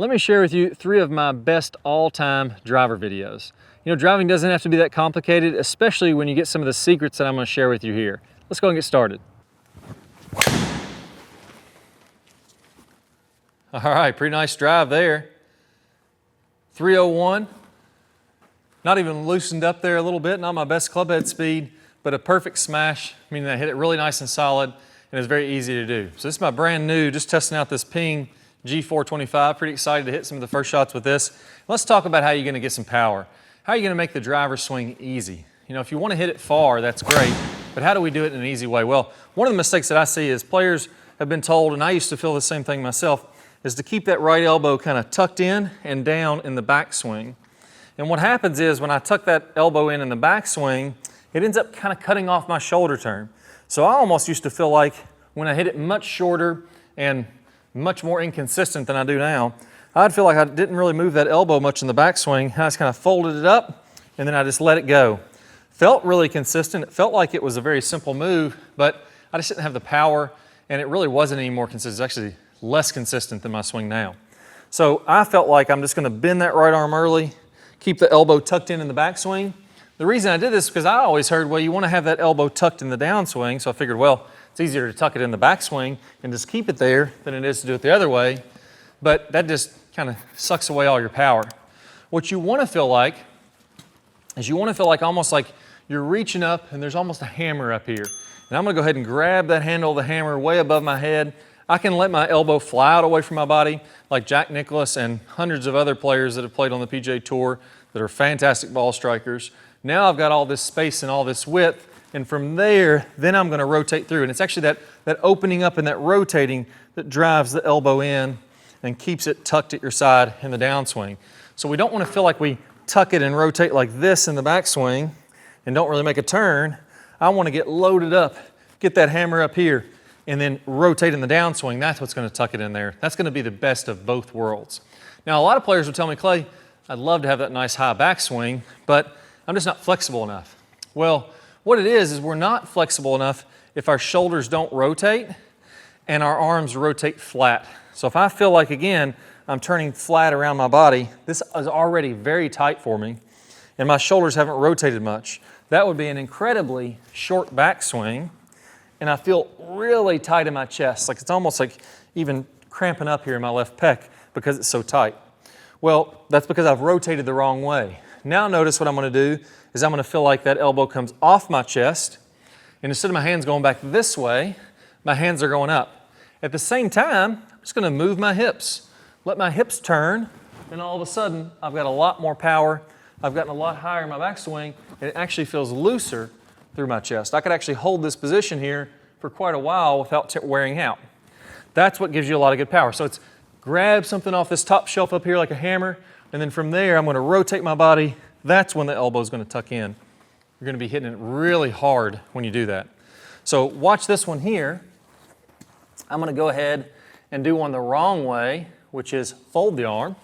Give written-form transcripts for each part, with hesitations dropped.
Let me share with you 3 of my best all-time driver videos. You know, driving doesn't have to be that complicated, especially when you get some of the secrets that I'm going to share with you here. Let's go and get started. All right, pretty nice drive there. 301. Not even loosened up there a little bit, not my best club head speed, but a perfect smash, meaning I hit it really nice and solid, and it's very easy to do. So this is my brand new, just testing out this Ping G425. Pretty excited to hit some of the first shots with this. Let's talk about how you're going to get some power. How are you going to make the driver swing easy? You know, if you want to hit it far, that's great, but how do we do it in an easy way? Well, one of the mistakes that I see is players have been told, and I used to feel the same thing myself, is to keep that right elbow kind of tucked in and down in the backswing. And what happens is when I tuck that elbow in the backswing, it ends up kind of cutting off my shoulder turn. So I almost used to feel like when I hit it much shorter and much more inconsistent than I do now, I'd feel like I didn't really move that elbow much in the backswing. I just kind of folded it up and then I just let it go. Felt really consistent. It felt like it was a very simple move, but I just didn't have the power and it really wasn't any more consistent. It's actually less consistent than my swing now. So I felt like I'm just going to bend that right arm early, keep the elbow tucked in the backswing. The reason I did this is because I always heard, well, you want to have that elbow tucked in the downswing, so I figured, well, it's easier to tuck it in the backswing and just keep it there than it is to do it the other way, but that just kind of sucks away all your power. What you want to feel like is you want to feel like almost like you're reaching up and there's almost a hammer up here. And I'm going to go ahead and grab that handle of the hammer way above my head. I can let my elbow fly out away from my body like Jack Nicklaus and hundreds of other players that have played on the PGA Tour that are fantastic ball strikers. Now I've got all this space and all this width, and from there, then I'm going to rotate through. And it's actually that opening up and that rotating that drives the elbow in and keeps it tucked at your side in the downswing. So we don't want to feel like we tuck it and rotate like this in the backswing and don't really make a turn. I want to get loaded up, get that hammer up here, and then rotate in the downswing. That's what's going to tuck it in there. That's going to be the best of both worlds. Now, a lot of players will tell me, Clay, I'd love to have that nice high backswing, but I'm just not flexible enough. Well, what it is we're not flexible enough if our shoulders don't rotate and our arms rotate flat. So if I feel like, again, I'm turning flat around my body, this is already very tight for me, and my shoulders haven't rotated much. That would be an incredibly short backswing, and I feel really tight in my chest. Like it's almost like even cramping up here in my left pec because it's so tight. Well, that's because I've rotated the wrong way. Now notice what I'm going to do is I'm going to feel like that elbow comes off my chest, and instead of my hands going back this way, my hands are going up. At the same time, I'm just going to move my hips. Let my hips turn, and all of a sudden, I've got a lot more power. I've gotten a lot higher in my backswing, and it actually feels looser through my chest. I could actually hold this position here for quite a while without wearing out. That's what gives you a lot of good power. So it's grab something off this top shelf up here like a hammer, and then from there I'm going to rotate my body. That's when the elbow is going to tuck in. You're going to be hitting it really hard when you do that. So watch this one here. I'm going to go ahead and do one the wrong way, which is fold the arm.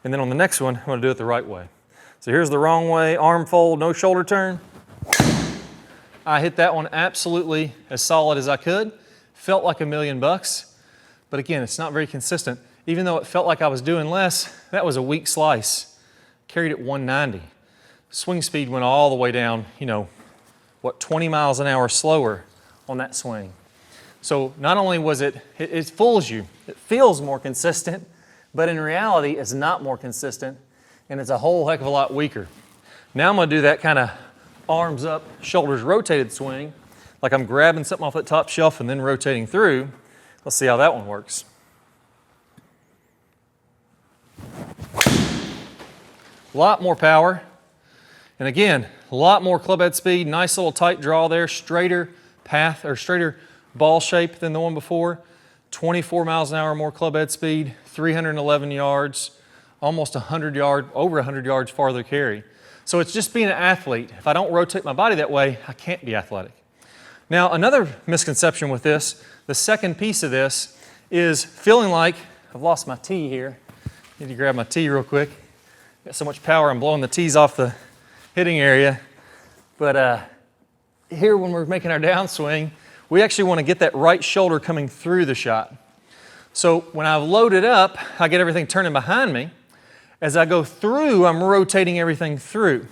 And then on the next one, I'm going to do it the right way. So here's the wrong way, arm fold, no shoulder turn. I hit that one absolutely as solid as I could. Felt like $1,000,000, but again, it's not very consistent. Even though it felt like I was doing less, that was a weak slice. Carried at 190. Swing speed went all the way down, 20 miles an hour slower on that swing. So not only was it fools you, it feels more consistent, but in reality, it's not more consistent, and it's a whole heck of a lot weaker. Now I'm going to do that kind of arms up, shoulders rotated swing, like I'm grabbing something off that top shelf and then rotating through. Let's see how that one works. A lot more power. And again, a lot more club head speed, nice little tight draw there, straighter path or straighter ball shape than the one before. 24 miles an hour more club head speed, 311 yards, almost over 100 yards farther carry. So it's just being an athlete. If I don't rotate my body that way, I can't be athletic. Now, another misconception with this, the second piece of this, is feeling like, I've lost my tee here. Need to grab my tee real quick. Got so much power, I'm blowing the tees off the hitting area. But here when we're making our downswing, we actually want to get that right shoulder coming through the shot. So when I've loaded up, I get everything turning behind me. As I go through, I'm rotating everything through.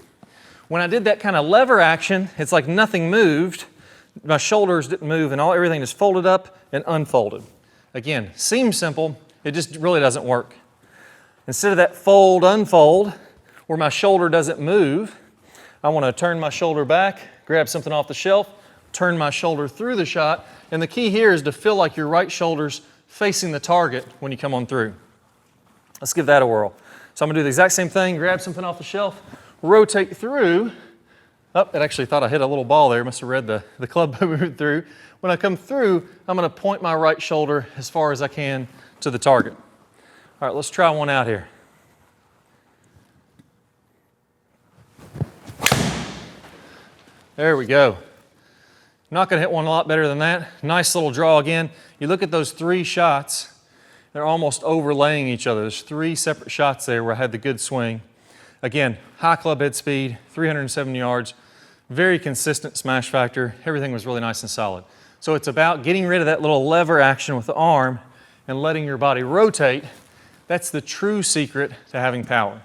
When I did that kind of lever action, it's like nothing moved. My shoulders didn't move and everything just folded up and unfolded. Again, seems simple, it just really doesn't work. Instead of that fold, unfold, where my shoulder doesn't move, I want to turn my shoulder back, grab something off the shelf, turn my shoulder through the shot, and the key here is to feel like your right shoulder's facing the target when you come on through. Let's give that a whirl. So I'm going to do the exact same thing, grab something off the shelf, rotate through. Oh, it actually thought I hit a little ball there. Must have read the club moving through. When I come through, I'm going to point my right shoulder as far as I can to the target. All right, let's try one out here. There we go. I'm not going to hit one a lot better than that. Nice little draw again. You look at those 3 shots, they're almost overlaying each other. There's 3 separate shots there where I had the good swing. Again, high club head speed, 307 yards, very consistent smash factor. Everything was really nice and solid. So it's about getting rid of that little lever action with the arm and letting your body rotate. That's the true secret to having power.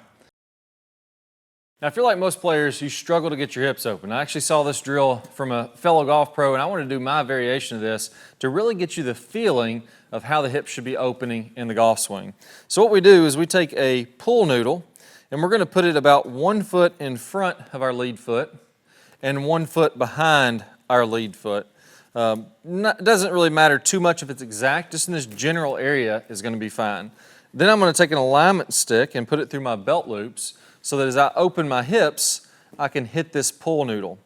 Now, I feel like most players, you struggle to get your hips open. I actually saw this drill from a fellow golf pro, and I wanted to do my variation of this to really get you the feeling of how the hips should be opening in the golf swing. So what we do is we take a pool noodle, and we're going to put it about 1 foot in front of our lead foot and 1 foot behind our lead foot. It doesn't really matter too much if it's exact, just in this general area is going to be fine. Then I'm going to take an alignment stick and put it through my belt loops so that as I open my hips, I can hit this pool noodle.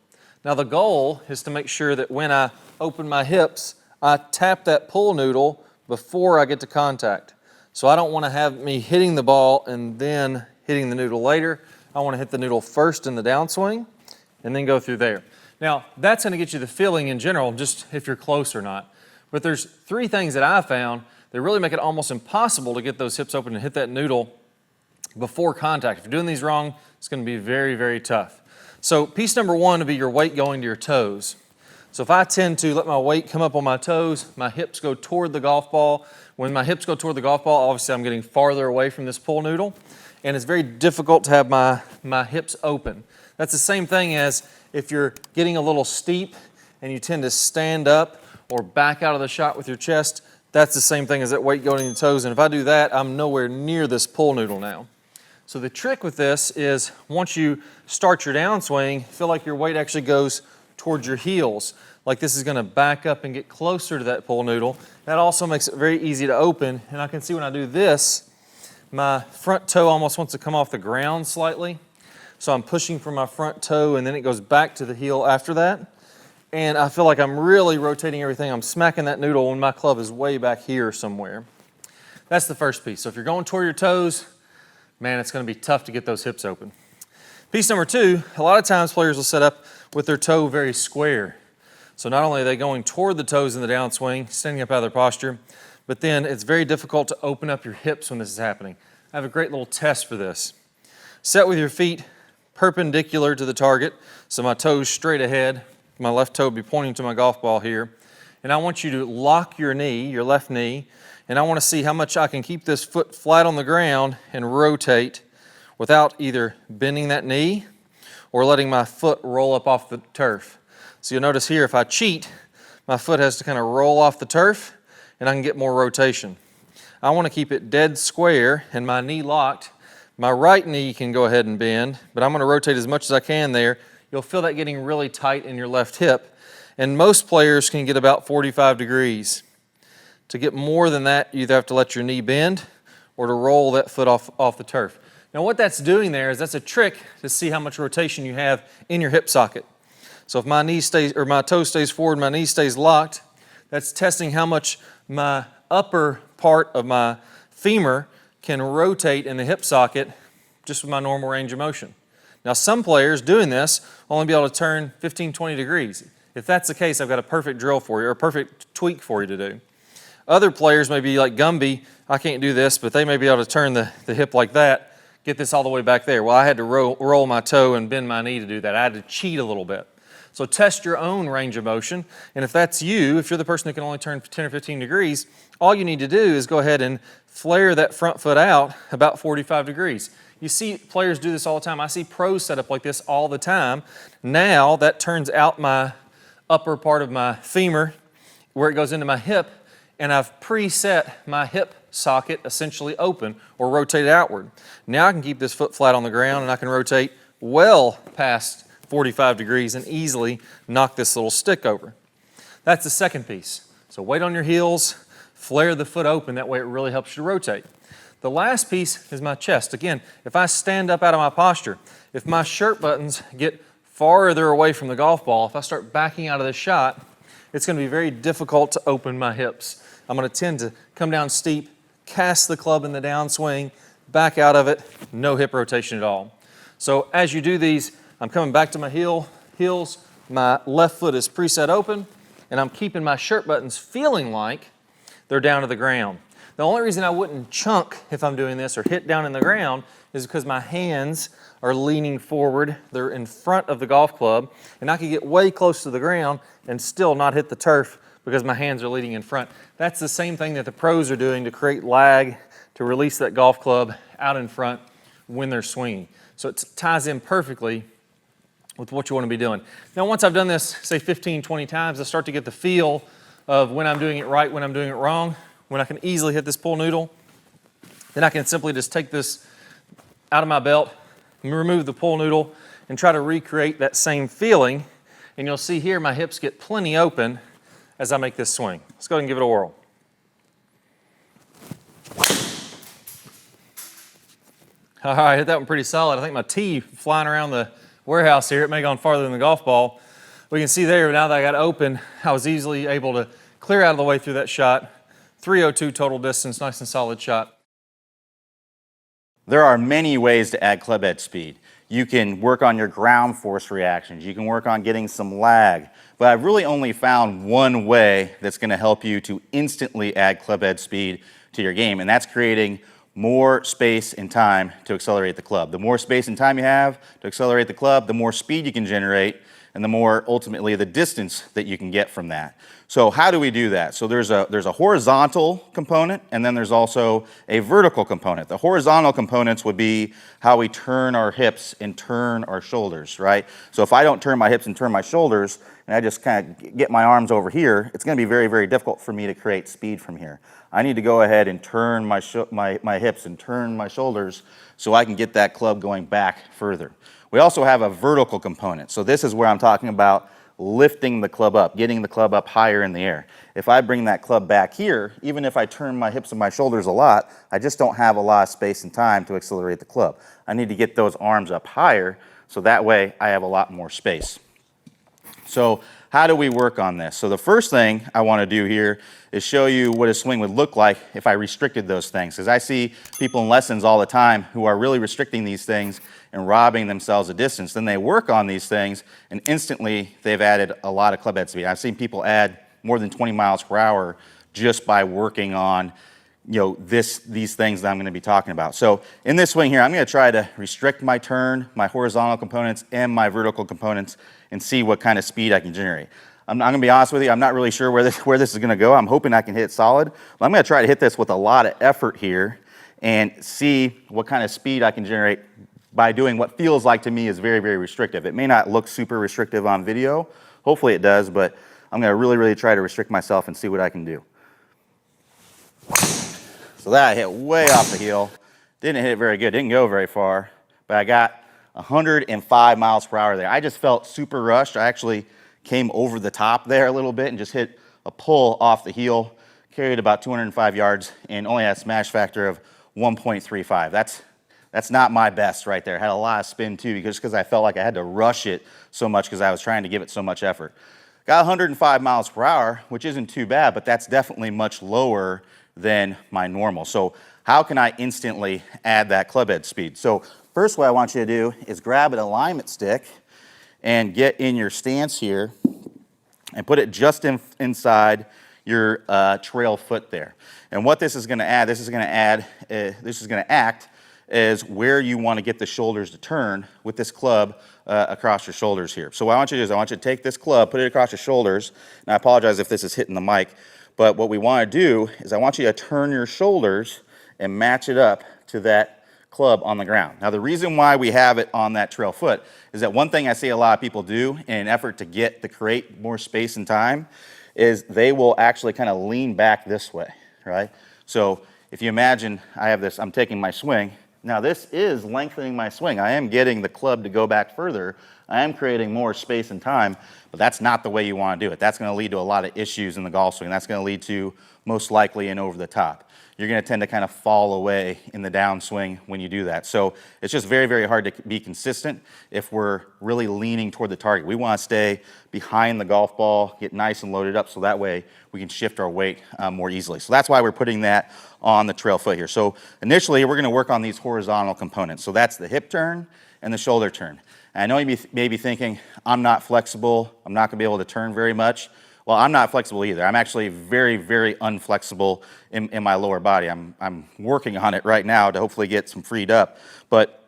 Now the goal is to make sure that when I open my hips, I tap that pool noodle before I get to contact. So I don't want to have me hitting the ball and then hitting the noodle later. I want to hit the noodle first in the downswing and then go through there. Now, that's going to get you the feeling in general, just if you're close or not. But there's 3 things that I found that really make it almost impossible to get those hips open and hit that noodle before contact. If you're doing these wrong, it's going to be very, very tough. So piece number 1 would be your weight going to your toes. So if I tend to let my weight come up on my toes, my hips go toward the golf ball. When my hips go toward the golf ball, obviously I'm getting farther away from this pool noodle, and it's very difficult to have my hips open. That's the same thing as if you're getting a little steep and you tend to stand up or back out of the shot with your chest. That's the same thing as that weight going to your toes, and if I do that, I'm nowhere near this pool noodle now. So the trick with this is once you start your downswing, feel like your weight actually goes towards your heels. Like this is going to back up and get closer to that pool noodle. That also makes it very easy to open, and I can see when I do this, my front toe almost wants to come off the ground slightly. So I'm pushing from my front toe and then it goes back to the heel after that. And I feel like I'm really rotating everything. I'm smacking that noodle when my club is way back here somewhere. That's the first piece. So if you're going toward your toes, man, it's going to be tough to get those hips open. Piece number 2, a lot of times players will set up with their toe very square. So not only are they going toward the toes in the downswing, standing up out of their posture, but then it's very difficult to open up your hips when this is happening. I have a great little test for this. Set with your feet perpendicular to the target, so my toes straight ahead. My left toe will be pointing to my golf ball here. And I want you to lock your knee, your left knee, and I want to see how much I can keep this foot flat on the ground and rotate without either bending that knee or letting my foot roll up off the turf. So you'll notice here, if I cheat, my foot has to kind of roll off the turf and I can get more rotation. I want to keep it dead square and my knee locked. My right knee can go ahead and bend, but I'm going to rotate as much as I can there. You'll feel that getting really tight in your left hip. And most players can get about 45 degrees. To get more than that, you either have to let your knee bend or to roll that foot off the turf. Now what that's doing there is that's a trick to see how much rotation you have in your hip socket. So if my knee stays, or my toe stays forward, my knee stays locked, that's testing how much my upper part of my femur can rotate in the hip socket just with my normal range of motion. Now some players doing this will only be able to turn 15, 20 degrees. If that's the case, I've got a perfect drill for you, or a perfect tweak for you to do. Other players may be like Gumby, I can't do this, but they may be able to turn the hip like that, get this all the way back there. Well, I had to roll my toe and bend my knee to do that. I had to cheat a little bit. So test your own range of motion. And if that's you, if you're the person who can only turn 10 or 15 degrees, all you need to do is go ahead and flare that front foot out about 45 degrees. You see players do this all the time. I see pros set up like this all the time. Now that turns out my upper part of my femur where it goes into my hip, and I've preset my hip socket essentially open or rotated outward. Now I can keep this foot flat on the ground and I can rotate well past 45 degrees and easily knock this little stick over. That's the second piece. So weight on your heels, flare the foot open, that way it really helps you to rotate. The last piece is my chest. Again, if I stand up out of my posture, if my shirt buttons get farther away from the golf ball, if I start backing out of the shot, it's going to be very difficult to open my hips. I'm going to tend to come down steep, cast the club in the downswing, back out of it, no hip rotation at all. So as you do these, I'm coming back to my heels, my left foot is preset open, and I'm keeping my shirt buttons feeling like they're down to the ground. The only reason I wouldn't chunk if I'm doing this or hit down in the ground is because my hands are leaning forward. They're in front of the golf club, and I could get way close to the ground and still not hit the turf because my hands are leading in front. That's the same thing that the pros are doing to create lag, to release that golf club out in front when they're swinging. So it ties in perfectly with what you want to be doing. Now, once I've done this, say 15, 20 times, I start to get the feel of when I'm doing it right, when I'm doing it wrong, when I can easily hit this pull noodle. Then I can simply just take this out of my belt, remove the pull noodle, and try to recreate that same feeling. And you'll see here my hips get plenty open as I make this swing. Let's go ahead and give it a whirl. All right, hit that one pretty solid. I think my tee flying around the warehouse here, it may have gone farther than the golf ball. We can see there, now that I got it open, I was easily able to clear out of the way through that shot. 302 total distance, nice and solid shot. There are many ways to add club head speed. You can work on your ground force reactions. You can work on getting some lag. But I've really only found one way that's going to help you to instantly add club head speed to your game, and that's creating more space and time to accelerate the club. The more space and time you have to accelerate the club, the more speed you can generate, and the more ultimately the distance that you can get from that. So how do we do that? So there's a horizontal component, and then there's also a vertical component. The horizontal components would be how we turn our hips and turn our shoulders, right? So if I don't turn my hips and turn my shoulders, and I just kind of get my arms over here, it's going to be very, very difficult for me to create speed from here. I need to go ahead and turn my hips and turn my shoulders so I can get that club going back further. We also have a vertical component. So this is where I'm talking about lifting the club up, getting the club up higher in the air. If I bring that club back here, even if I turn my hips and my shoulders a lot, I just don't have a lot of space and time to accelerate the club. I need to get those arms up higher so that way I have a lot more space. So how do we work on this? So the first thing I want to do here is show you what a swing would look like if I restricted those things. Because I see people in lessons all the time who are really restricting these things and robbing themselves of distance. Then they work on these things and instantly they've added a lot of club head speed. I've seen people add more than 20 miles per hour just by working on these things that I'm going to be talking about. So in this swing here, I'm going to try to restrict my turn, my horizontal components, and my vertical components and see what kind of speed I can generate. I'm going to be honest with you, I'm not really sure where this is going to go. I'm hoping I can hit it solid. But I'm going to try to hit this with a lot of effort here and see what kind of speed I can generate by doing what feels like to me is very, very restrictive. It may not look super restrictive on video. Hopefully it does, but I'm going to really, really try to restrict myself and see what I can do. So that I hit way off the heel. Didn't hit it very good, didn't go very far, but I got 105 miles per hour there. I just felt super rushed. I actually came over the top there a little bit and just hit a pull off the heel, carried about 205 yards, and only had a smash factor of 1.35. That's not my best right there. Had a lot of spin too, because I felt like I had to rush it so much because I was trying to give it so much effort. Got 105 miles per hour, which isn't too bad, but that's definitely much lower than my normal. So how can I instantly add that club head speed? So first what I want you to do is grab an alignment stick and get in your stance here and put it just inside your trail foot there. And what this is going to add, this is going to act is where you want to get the shoulders to turn with this club across your shoulders here. So what I want you to do is I want you to take this club, put it across your shoulders, and I apologize if this is hitting the mic, but what we want to do is I want you to turn your shoulders and match it up to that club on the ground. Now the reason why we have it on that trail foot is that one thing I see a lot of people do in an effort to create more space and time is they will actually kind of lean back this way, right? So if you imagine I have this, I'm taking my swing. Now this is lengthening my swing. I am getting the club to go back further. I am creating more space and time, but that's not the way you want to do it. That's going to lead to a lot of issues in the golf swing. That's going to lead to most likely an over the top. You're going to tend to kind of fall away in the downswing when you do that. So it's just very, very hard to be consistent if we're really leaning toward the target. We want to stay behind the golf ball, get nice and loaded up so that way we can shift our weight more easily. So that's why we're putting that on the trail foot here. So initially we're going to work on these horizontal components. So that's the hip turn and the shoulder turn. And I know you may be thinking, I'm not flexible, I'm not going to be able to turn very much. Well, I'm not flexible either. I'm actually very, very unflexible in my lower body. I'm working on it right now to hopefully get some freed up. But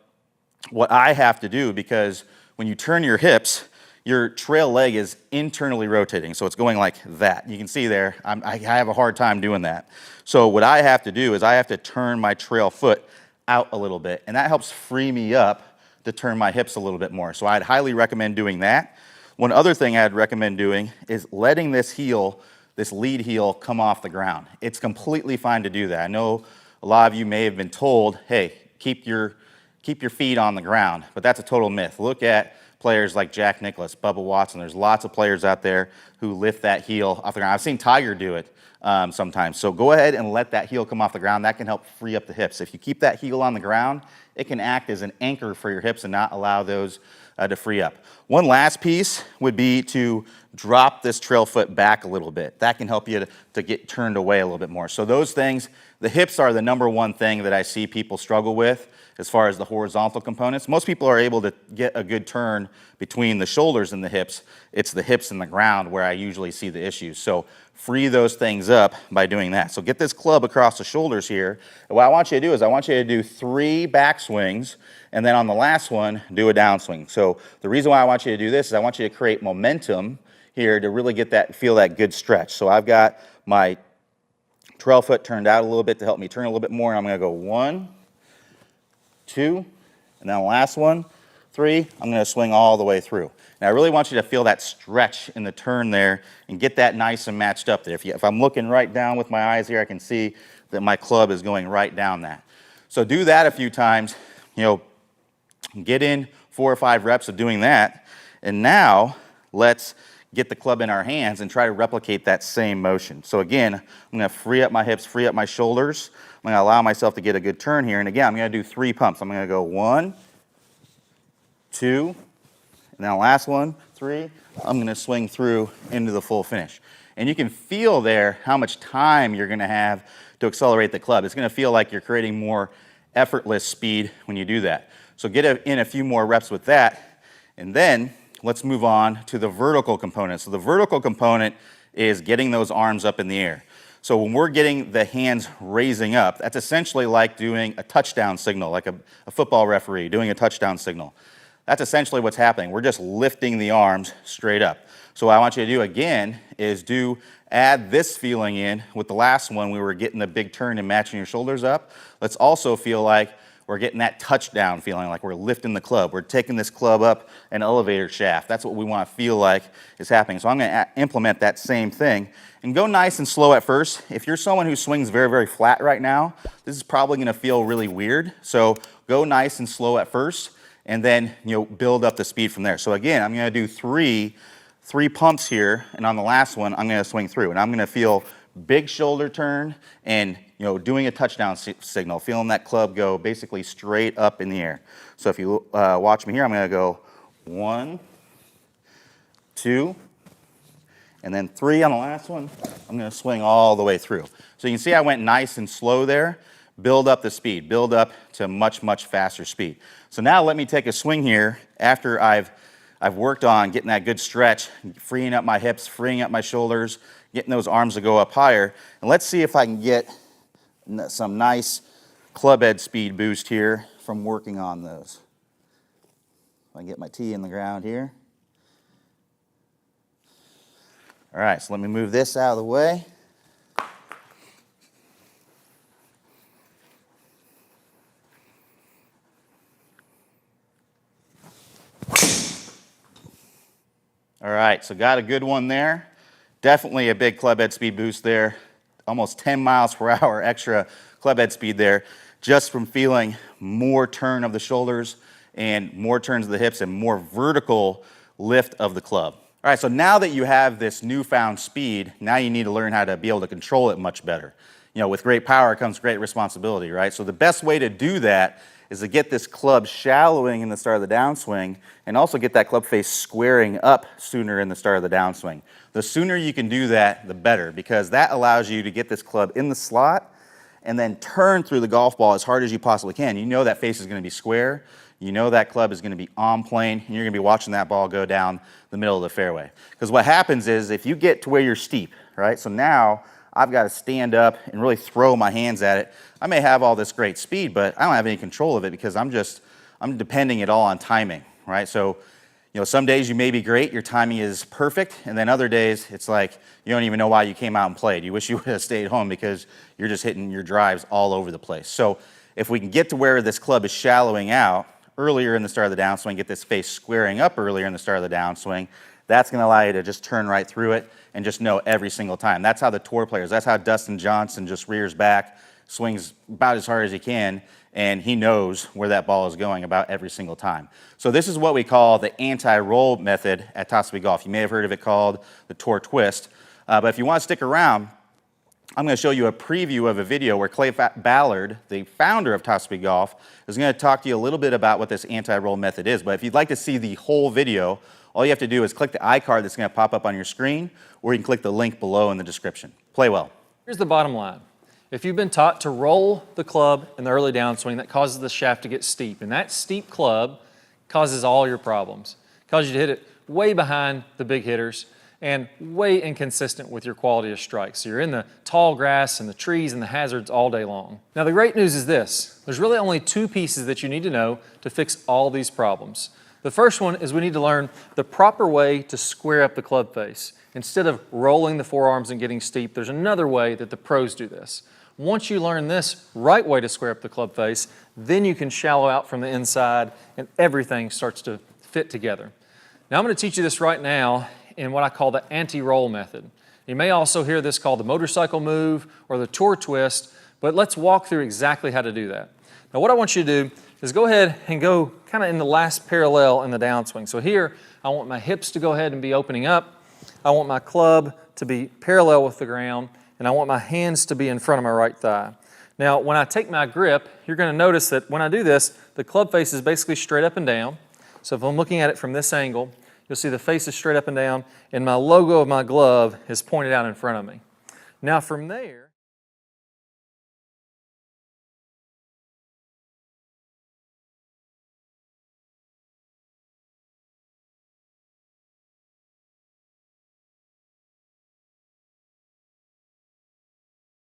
what I have to do, because when you turn your hips, your trail leg is internally rotating. So it's going like that. You can see there, I have a hard time doing that. So what I have to do is I have to turn my trail foot out a little bit. And that helps free me up to turn my hips a little bit more. So I'd highly recommend doing that. One other thing I'd recommend doing is letting this heel, this lead heel, come off the ground. It's completely fine to do that. I know a lot of you may have been told, hey, keep your feet on the ground, but that's a total myth. Look at players like Jack Nicklaus, Bubba Watson. There's lots of players out there who lift that heel off the ground. I've seen Tiger do it sometimes. So go ahead and let that heel come off the ground. That can help free up the hips. If you keep that heel on the ground, it can act as an anchor for your hips and not allow those to free up. One last piece would be to drop this trail foot back a little bit. That can help you to get turned away a little bit more. So those things, the hips are the number one thing that I see people struggle with as far as the horizontal components. Most people are able to get a good turn between the shoulders and the hips. It's the hips and the ground where I usually see the issues. So free those things up by doing that. So get this club across the shoulders here. And what I want you to do is I want you to do 3 backswings, and then on the last one, do a downswing. So the reason why I want you to do this is I want you to create momentum here to really get that, feel that good stretch. So I've got my trail foot turned out a little bit to help me turn a little bit more. I'm going to go 1, 2, and then the last one, 3. I'm going to swing all the way through. And I really want you to feel that stretch in the turn there and get that nice and matched up there. If I'm looking right down with my eyes here, I can see that my club is going right down that. So do that a few times, you know, get in 4 or 5 reps of doing that. And now let's get the club in our hands and try to replicate that same motion. So again, I'm going to free up my hips, free up my shoulders. I'm going to allow myself to get a good turn here. And again, I'm going to do 3 pumps. I'm going to go 1, 2, and then the last one, 3. I'm going to swing through into the full finish. And you can feel there how much time you're going to have to accelerate the club. It's going to feel like you're creating more effortless speed when you do that. So get in a few more reps with that, and then let's move on to the vertical component. So the vertical component is getting those arms up in the air. So when we're getting the hands raising up, that's essentially like doing a touchdown signal, like a football referee doing a touchdown signal. That's essentially what's happening. We're just lifting the arms straight up. So what I want you to do again is add this feeling in with the last one. We were getting the big turn and matching your shoulders up. Let's also feel like we're getting that touchdown feeling, like we're lifting the club. We're taking this club up an elevator shaft. That's what we want to feel like is happening. So I'm going to implement that same thing and go nice and slow at first. If you're someone who swings very, very flat right now, this is probably going to feel really weird. So go nice and slow at first, and then build up the speed from there. So again, I'm going to do three pumps here, and on the last one, I'm going to swing through, and I'm going to feel big shoulder turn and doing a touchdown signal, feeling that club go basically straight up in the air. So if you watch me here, I'm going to go 1, 2, and then 3 on the last one. I'm going to swing all the way through. So you can see I went nice and slow there. Build up the speed, build up to much, much faster speed. So now let me take a swing here after I've worked on getting that good stretch, freeing up my hips, freeing up my shoulders, getting those arms to go up higher. And let's see if I can get some nice club head speed boost here from working on those. I get my tee in the ground here. All right, so let me move this out of the way. All right, so got a good one there. Definitely a big club head speed boost there. Almost 10 miles per hour extra club head speed there, just from feeling more turn of the shoulders and more turns of the hips and more vertical lift of the club. All right, so now that you have this newfound speed, now you need to learn how to be able to control it much better. You know, with great power comes great responsibility, right? So the best way to do that is to get this club shallowing in the start of the downswing and also get that club face squaring up sooner in the start of the downswing. The sooner you can do that, the better, because that allows you to get this club in the slot and then turn through the golf ball as hard as you possibly can. You know that face is going to be square. You know that club is going to be on plane, and you're going to be watching that ball go down the middle of the fairway. Because what happens is if you get to where you're steep, right, so now I've got to stand up and really throw my hands at it. I may have all this great speed, but I don't have any control of it because I'm depending it all on timing, right? So, you know, some days you may be great, your timing is perfect, and then other days it's like you don't even know why you came out and played. You wish you would have stayed home because you're just hitting your drives all over the place. So if we can get to where this club is shallowing out earlier in the start of the downswing, get this face squaring up earlier in the start of the downswing, that's going to allow you to just turn right through it and just know every single time. That's how the tour players, that's how Dustin Johnson just rears back, swings about as hard as he can, and he knows where that ball is going about every single time. So this is what we call the anti-roll method at Top Speed Golf. You may have heard of it called the tour twist, but if you want to stick around, I'm going to show you a preview of a video where Clay Ballard, the founder of Top Speed Golf, is going to talk to you a little bit about what this anti-roll method is. But if you'd like to see the whole video, all you have to do is click the iCard that's going to pop up on your screen, or you can click the link below in the description. Play well. Here's the bottom line. If you've been taught to roll the club in the early downswing, that causes the shaft to get steep. And that steep club causes all your problems. It causes you to hit it way behind the big hitters and way inconsistent with your quality of strikes. So you're in the tall grass and the trees and the hazards all day long. Now the great news is this. There's really only two pieces that you need to know to fix all these problems. The first one is we need to learn the proper way to square up the club face. Instead of rolling the forearms and getting steep, there's another way that the pros do this. Once you learn this right way to square up the club face, then you can shallow out from the inside and everything starts to fit together. Now I'm going to teach you this right now in what I call the anti-roll method. You may also hear this called the motorcycle move or the tour twist, but let's walk through exactly how to do that. Now what I want you to do is go ahead and go kind of in the last parallel in the downswing. So here, I want my hips to go ahead and be opening up. I want my club to be parallel with the ground, and I want my hands to be in front of my right thigh. Now, when I take my grip, you're going to notice that when I do this, the club face is basically straight up and down. So if I'm looking at it from this angle, you'll see the face is straight up and down, and my logo of my glove is pointed out in front of me. Now from there,